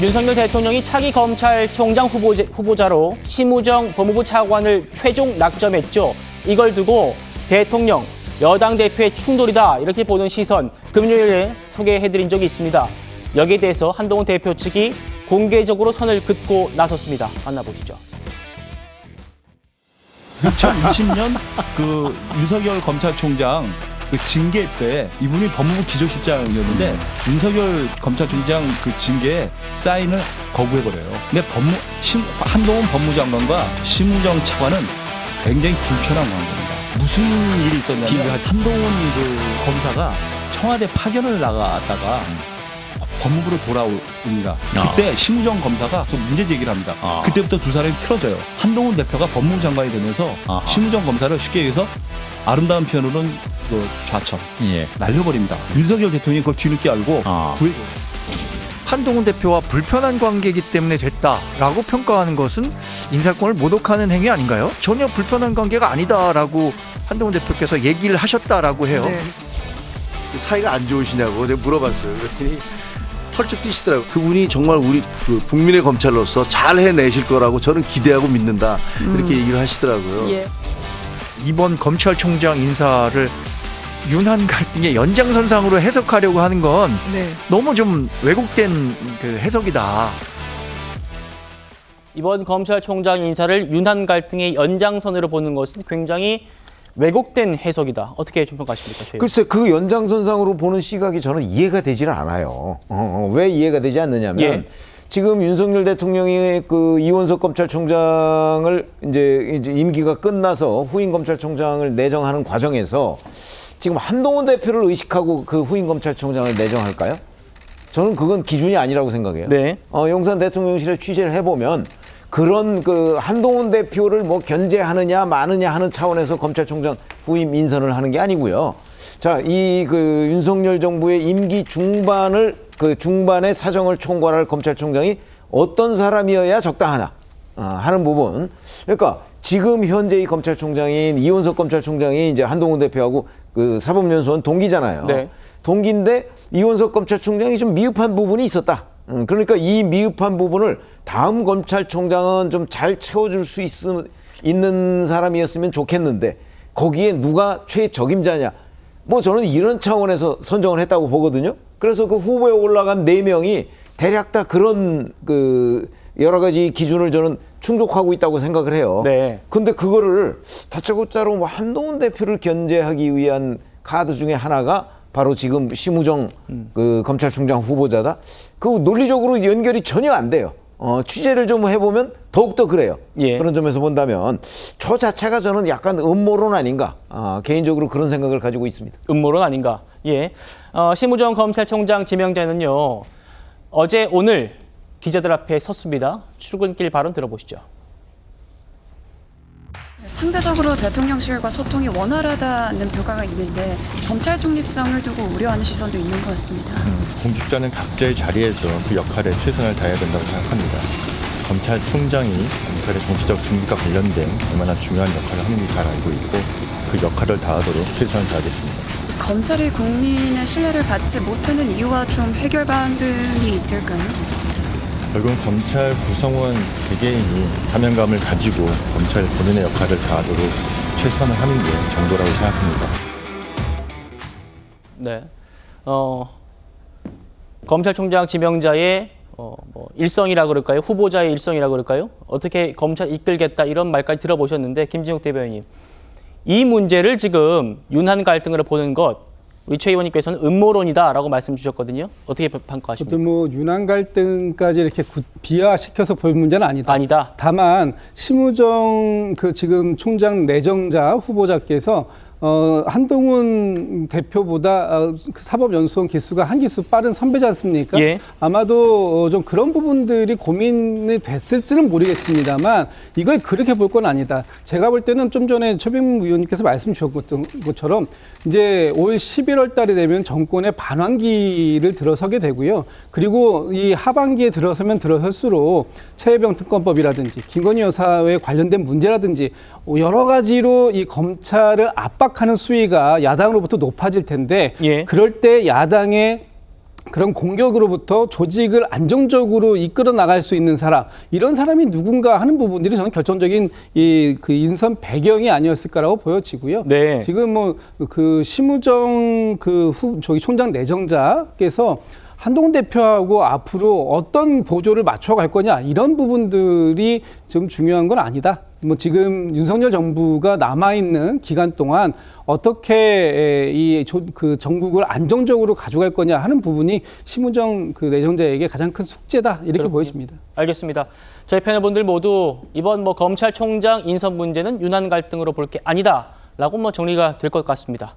윤석열 대통령이 차기 검찰총장 후보자로 심우정 법무부 차관을 최종 낙점했죠. 이걸 두고 대통령, 여당 대표의 충돌이다 이렇게 보는 시선 금요일에 소개해드린 적이 있습니다. 여기에 대해서 한동훈 대표 측이 공개적으로 선을 긋고 나섰습니다. 만나보시죠. 2020년 그 윤석열 검찰총장 그 징계 때 이분이 법무부 기조실장이었는데 윤석열 검찰총장 그 징계에 사인을 거부해버려요. 근데 한동훈 법무장관과 심우정 차관은 굉장히 불편한 관계입니다. 무슨 일이 있었냐면 한동훈 그 검사가 청와대 파견을 나갔다가 법무부로 돌아옵니다. 그때 심우정 검사가 문제 제기를 합니다. 그때부터 두 사람이 틀어져요. 한동훈 대표가 법무부 장관이 되면서 심우정 검사를 쉽게 얘기해서 아름다운 표현으로는 그 좌천, 날려버립니다. 윤석열 대통령이 그걸 뒤늦게 알고 구해줘요. 한동훈 대표와 불편한 관계이기 때문에 됐다라고 평가하는 것은 인사권을 모독하는 행위 아닌가요? 전혀 불편한 관계가 아니다라고 한동훈 대표께서 얘기를 하셨다라고 해요. 네. 사이가 안 좋으시냐고 내가 물어봤어요. 그랬더니 펄쩍 뛰시더라고요. 그분이 정말 우리 그 국민의 검찰로서 잘 해내실 거라고 저는 기대하고 믿는다. 이렇게 얘기를 하시더라고요. 예. 이번 검찰총장 인사를 윤한 갈등의 연장선상으로 해석하려고 하는 건 네. 너무 좀 왜곡된 그 해석이다. 이번 검찰총장 인사를 윤한 갈등의 연장선으로 보는 것은 굉장히 왜곡된 해석이다. 어떻게 좀 평가하십니까? 글쎄 그 연장선상으로 보는 시각이 저는 이해가 되질 않아요. 왜 이해가 되지 않느냐면 지금 윤석열 대통령이 그 이원석 검찰총장을 이제 임기가 끝나서 후임 검찰총장을 내정하는 과정에서 지금 한동훈 대표를 의식하고 그 후임 검찰총장을 내정할까요? 저는 그건 기준이 아니라고 생각해요. 네. 용산 대통령실에 취재를 해보면 그런 그 한동훈 대표를 뭐 견제하느냐 마느냐 하는 차원에서 검찰총장 후임 인선을 하는 게 아니고요. 자, 이 그 윤석열 정부의 임기 중반의 사정을 총괄할 검찰총장이 어떤 사람이어야 적당하나 하는 부분. 그러니까 지금 현재 이 검찰총장인 이원석 검찰총장이 이제 한동훈 대표하고 그 사법연수원 동기잖아요. 네. 동기인데 이원석 검찰총장이 좀 미흡한 부분이 있었다. 그러니까 이 미흡한 부분을 다음 검찰총장은 좀 잘 채워줄 수 있는 사람이었으면 좋겠는데 거기에 누가 최적임자냐. 뭐 저는 이런 차원에서 선정을 했다고 보거든요. 그래서 그 후보에 올라간 4명이 대략 다 그런 그 여러 가지 기준을 저는 충족하고 있다고 생각을 해요. 네. 근데 그거를 다짜고짜로 뭐 한동훈 대표를 견제하기 위한 카드 중에 하나가 바로 지금 심우정 그 검찰총장 후보자다. 그 논리적으로 연결이 전혀 안 돼요. 취재를 좀 해보면 더욱더 그래요. 그런 점에서 본다면 저 자체가 저는 약간 음모론 아닌가. 개인적으로 그런 생각을 가지고 있습니다. 음모론 아닌가. 심우정 검찰총장 지명자는요. 어제 오늘 기자들 앞에 섰습니다. 출근길 발언 들어보시죠. 상대적으로 대통령실과 소통이 원활하다는 평가가 있는데 검찰 중립성을 두고 우려하는 시선도 있는 것 같습니다. 공직자는 각자의 자리에서 그 역할에 최선을 다해야 된다고 생각합니다. 검찰총장이 검찰의 정치적 중립과 관련된 얼마나 중요한 역할을 하는지 잘 알고 있고 그 역할을 다하도록 최선을 다하겠습니다. 검찰이 국민의 신뢰를 받지 못하는 이유와 좀 해결 방안이 있을까요? 결국은 검찰 구성원 개개인이 사명감을 가지고 검찰 본연의 역할을 다하도록 최선을 하는 게 정도라고 생각합니다. 네. 검찰총장 지명자의 일성이라 그럴까요? 후보자의 일성이라 그럴까요? 어떻게 검찰 이끌겠다 이런 말까지 들어보셨는데 김진욱 대변인님. 이 문제를 지금 윤한 갈등으로 보는 것 우리 최 의원님께서는 음모론이다라고 말씀 주셨거든요. 어떻게 평가하십니까? 어떤 뭐 윤한 갈등까지 이렇게 비화시켜서 볼 문제는 아니다. 다만 심우정 그 지금 총장 내정자 후보자께서 한동훈 대표보다 그 사법연수원 기수가 한 기수 빠른 선배지 않습니까? 아마도 좀 그런 부분들이 고민이 됐을지는 모르겠습니다만 이걸 그렇게 볼 건 아니다. 제가 볼 때는 좀 전에 최병무 의원님께서 말씀 주셨던 것처럼 이제 올 11월 달이 되면 정권의 반환기를 들어서게 되고요. 그리고 이 하반기에 들어서면 들어설수록 최혜병 특검법이라든지 김건희 여사에 관련된 문제라든지 여러 가지로 이 검찰을 압박하는 수위가 야당으로부터 높아질 텐데 그럴 때 야당의 그런 공격으로부터 조직을 안정적으로 이끌어 나갈 수 있는 사람, 이런 사람이 누군가 하는 부분들이 저는 결정적인 그 인선 배경이 아니었을까라고 보여지고요. 네. 지금 뭐 그 심우정 총장 내정자께서 한동훈 대표하고 앞으로 어떤 보조를 맞춰갈 거냐, 이런 부분들이 좀 중요한 건 아니다. 뭐 지금 윤석열 정부가 남아있는 기간 동안 어떻게 그 정국을 안정적으로 가져갈 거냐 하는 부분이 심우정 그 내정자에게 가장 큰 숙제다, 이렇게 그렇군요. 보여집니다. 알겠습니다. 저희 패널분들 모두 이번 뭐 검찰총장 인선 문제는 유난 갈등으로 볼 게 아니다라고 뭐 정리가 될 것 같습니다.